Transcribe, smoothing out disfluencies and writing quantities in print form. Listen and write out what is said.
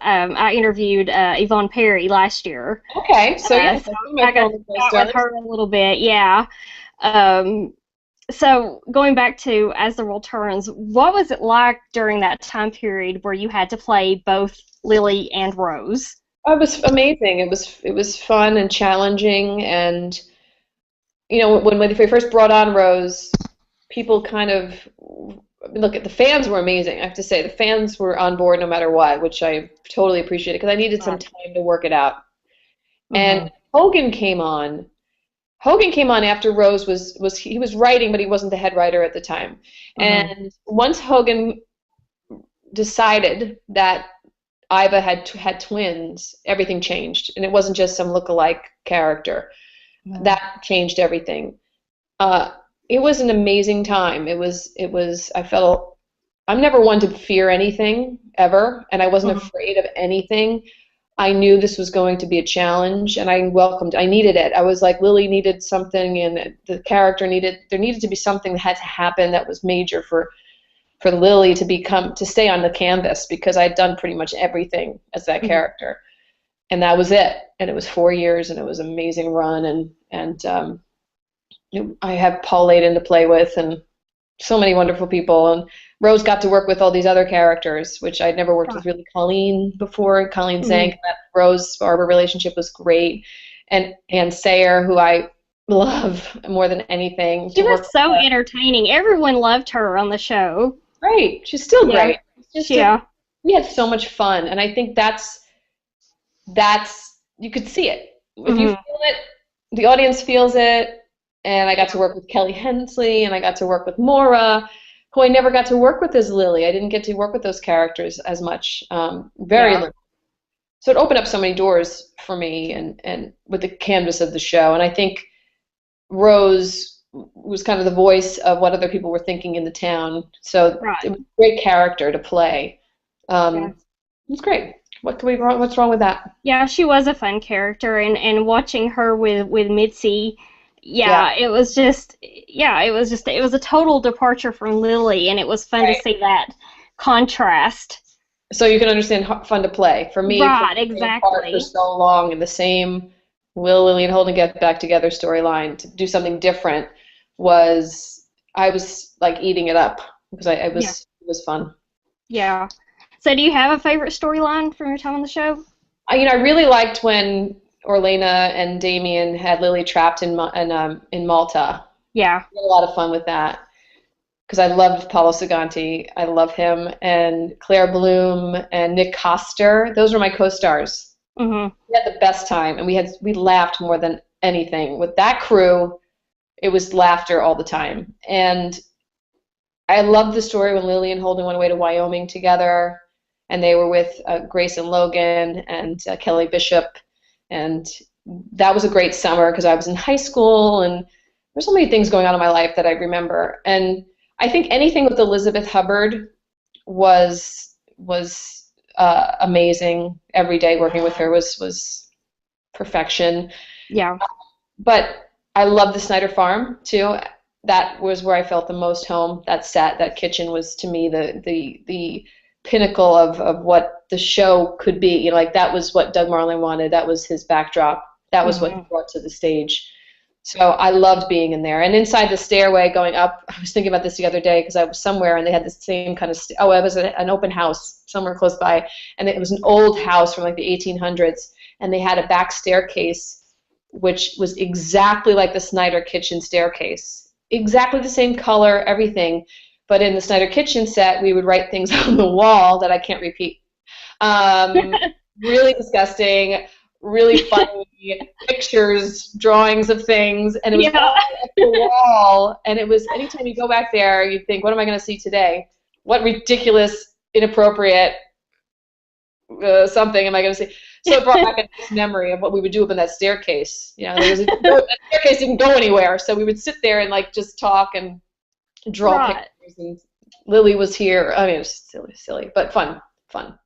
I interviewed Yvonne Perry last year. Okay, so yeah, So that's one of my I got to former chat with co-stars. her a little bit. Yeah. Um, so going back to As the World Turns, what was it like during that time period where you had to play both Lily and Rose? Oh, it was amazing. It was fun and challenging, and when they first brought on Rose, people kind of look at the fans were amazing. I have to say the fans were on board no matter what, which I totally appreciated because I needed some Right. time to work it out. And Hmm. Hogan came on. Hogan came on after Rose was he was writing, but he wasn't the head writer at the time. Hmm. And once Hogan decided that Iva had twins, everything changed, and it wasn't just some look-alike character. That changed everything. Uh, it was an amazing time. It was. I felt I'm never one to fear anything ever, and I wasn't Hmm. afraid of anything. I knew this was going to be a challenge, and I needed it. I was like, Lily needed something, and the character there needed to be something that had to happen that was major for Lily to stay on the canvas because I'd done pretty much everything as that Hmm. character, and that was it. And it was 4 years, and it was an amazing run, and I have Paul Layden to play with, and so many wonderful people. And Rose got to work with all these other characters, which I'd never worked with really Colleen before. Colleen Zank, Hmm. that Rose Barbara relationship was great. And Ann Sayer, who I love more than anything, She to was work with so her. entertaining. Everyone loved her on the show. Great. She's still Yeah. great. It's just Yeah. we had so much fun. And I think that's you could see it. If you Hmm. feel it, the audience feels it. And I got to Yeah. work with Kelly Hensley, and I got to work with Maura, who I never got to work with as Lily. I didn't get to work with those characters as much, very Yeah. little. So it opened up so many doors for me, and with the canvas of the show. And I think Rose was kind of the voice of what other people were thinking in the town. So it Right. was a great character to play. Yeah. Um, it was great. What's wrong with that? Yeah, she was a fun character, and watching her with Mitzi, Yeah. yeah, it was a total departure from Lily, and it was fun to Right. see that contrast. So you can understand fun to play. For me, Right, playing a part for exactly. so long in the same Will, Lily, and Holden get back together storyline to do something different was I was like eating it up because Yeah. it was fun. Yeah. So, do you have a favorite storyline from your time on the show? I really liked when Orlena and Damien had Lily trapped in Malta. Yeah. We had a lot of fun with that because I loved Paulo Saganti. I love him and Claire Bloom and Nick Coster. Those were my co-stars. Mhm. We had the best time, and we laughed more than anything with that crew. It was laughter all the time, and I loved the story when Lily and Holden went away to Wyoming together, and they were with Grace and Logan and Kelly Bishop, and that was a great summer because I was in high school, and there's so many things going on in my life that I remember. And I think anything with Elizabeth Hubbard was amazing. Every day working with her was perfection. Yeah. But I love the Snyder Farm too. That was where I felt the most home. That set, that kitchen was to me the pinnacle of what the show could be. Like that was what Doug Marlin wanted. That was his backdrop. That was what he Mhm. brought to the stage. So I loved being in there. And inside the stairway going up, I was thinking about this the other day because I was somewhere and they had the same kind of, it was an open house somewhere close by. And it was an old house from like the 1800s. And they had a back staircase, which was exactly like the Snyder kitchen staircase. Exactly the same color, everything. But in the Snyder kitchen set, we would write things on the wall that I can't repeat. Um, really disgusting, really funny pictures, drawings of things, and it was Yeah. all up the wall. And it was anytime you go back there, you think, what am I going to see today? What ridiculous, inappropriate something am I going to see? So it brought back a nice memory of what we would do up in that staircase. That staircase didn't go anywhere, so we would sit there and like just talk and draw Right. pictures. And Lily was here. I mean, it was silly, but fun, fun.